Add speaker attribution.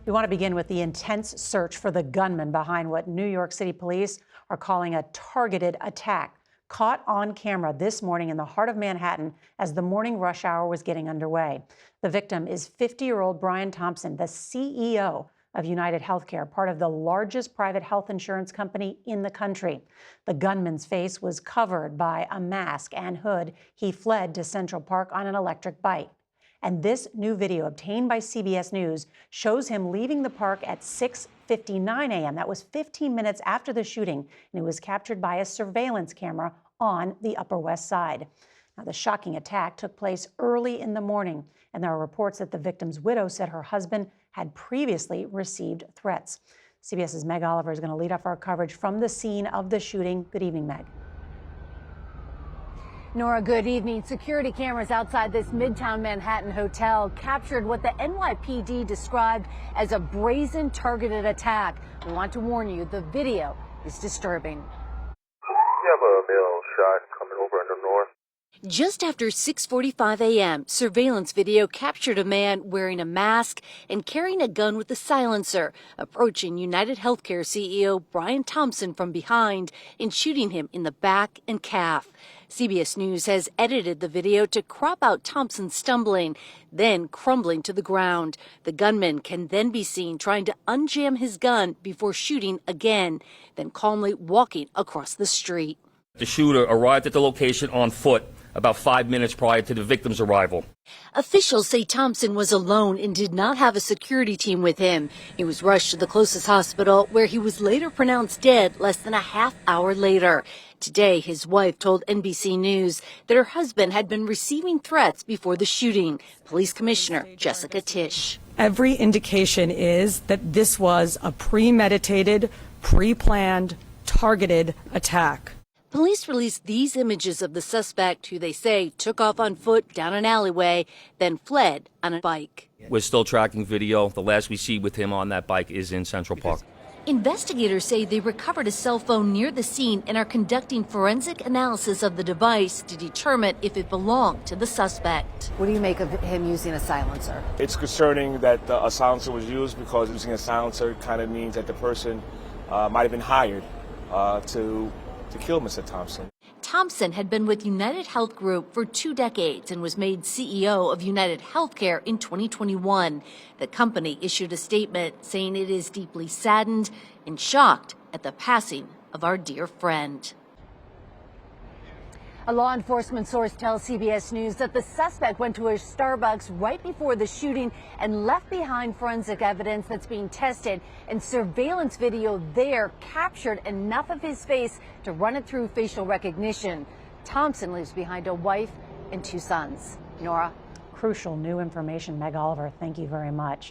Speaker 1: We want to begin with the intense search for the gunman behind what New York City police are calling a targeted attack, caught on camera this morning in the heart of Manhattan as the morning rush hour was getting underway. The victim is 50-year-old Brian Thompson, the CEO of UnitedHealthcare, part of the largest private health insurance company in the country. The gunman's face was covered by a mask and hood. He fled to Central Park on an electric bike. And this new video obtained by CBS News shows him leaving the park at 6:59 a.m. That was 15 minutes after the shooting, and it was captured by a surveillance camera on the Upper West Side. Now, the shocking attack took place early in the morning, and there are reports that the victim's widow said her husband had previously received threats. CBS's Meg Oliver is going to lead off our coverage from the scene of the shooting. Good evening, Meg.
Speaker 2: Norah, good evening. Security cameras outside this Midtown Manhattan hotel captured what the NYPD described as a brazen targeted attack. We want to warn you, the video is disturbing.
Speaker 3: You have a male shot coming over in the north.
Speaker 2: Just after 6:45 a.m., surveillance video captured a man wearing a mask and carrying a gun with a silencer, approaching UnitedHealthcare CEO Brian Thompson from behind and shooting him in the back and calf. CBS News has edited the video to crop out Thompson stumbling, then crumbling to the ground. The gunman can then be seen trying to unjam his gun before shooting again, then calmly walking across the street.
Speaker 4: The shooter arrived at the location on foot about 5 minutes prior to the victim's arrival.
Speaker 2: Officials say Thompson was alone and did not have a security team with him. He was rushed to the closest hospital, where he was later pronounced dead less than a half hour later. Today, his wife told NBC News that her husband had been receiving threats before the shooting. Police Commissioner Jessica Tisch.
Speaker 5: Every indication is that this was a premeditated, pre-planned, targeted attack.
Speaker 2: Police released these images of the suspect, who they say took off on foot down an alleyway, then fled on a bike.
Speaker 4: We're still tracking video. The last we see with him on that bike is in Central Park.
Speaker 2: Investigators say they recovered a cell phone near the scene and are conducting forensic analysis of the device to determine if it belonged to the suspect. What do you make of him using a silencer?
Speaker 6: It's concerning that a silencer was used, because using a silencer kind of means that the person might have been hired to kill Mr. Thompson.
Speaker 2: Thompson had been with UnitedHealth Group for 2 decades and was made CEO of UnitedHealthcare in 2021. The company issued a statement saying it is deeply saddened and shocked at the passing of our dear friend. A law enforcement source tells CBS News that the suspect went to a Starbucks right before the shooting and left behind forensic evidence that's being tested. And surveillance video there captured enough of his face to run it through facial recognition. Thompson leaves behind a wife and 2 sons. Norah.
Speaker 1: Crucial new information, Meg Oliver. Thank you very much.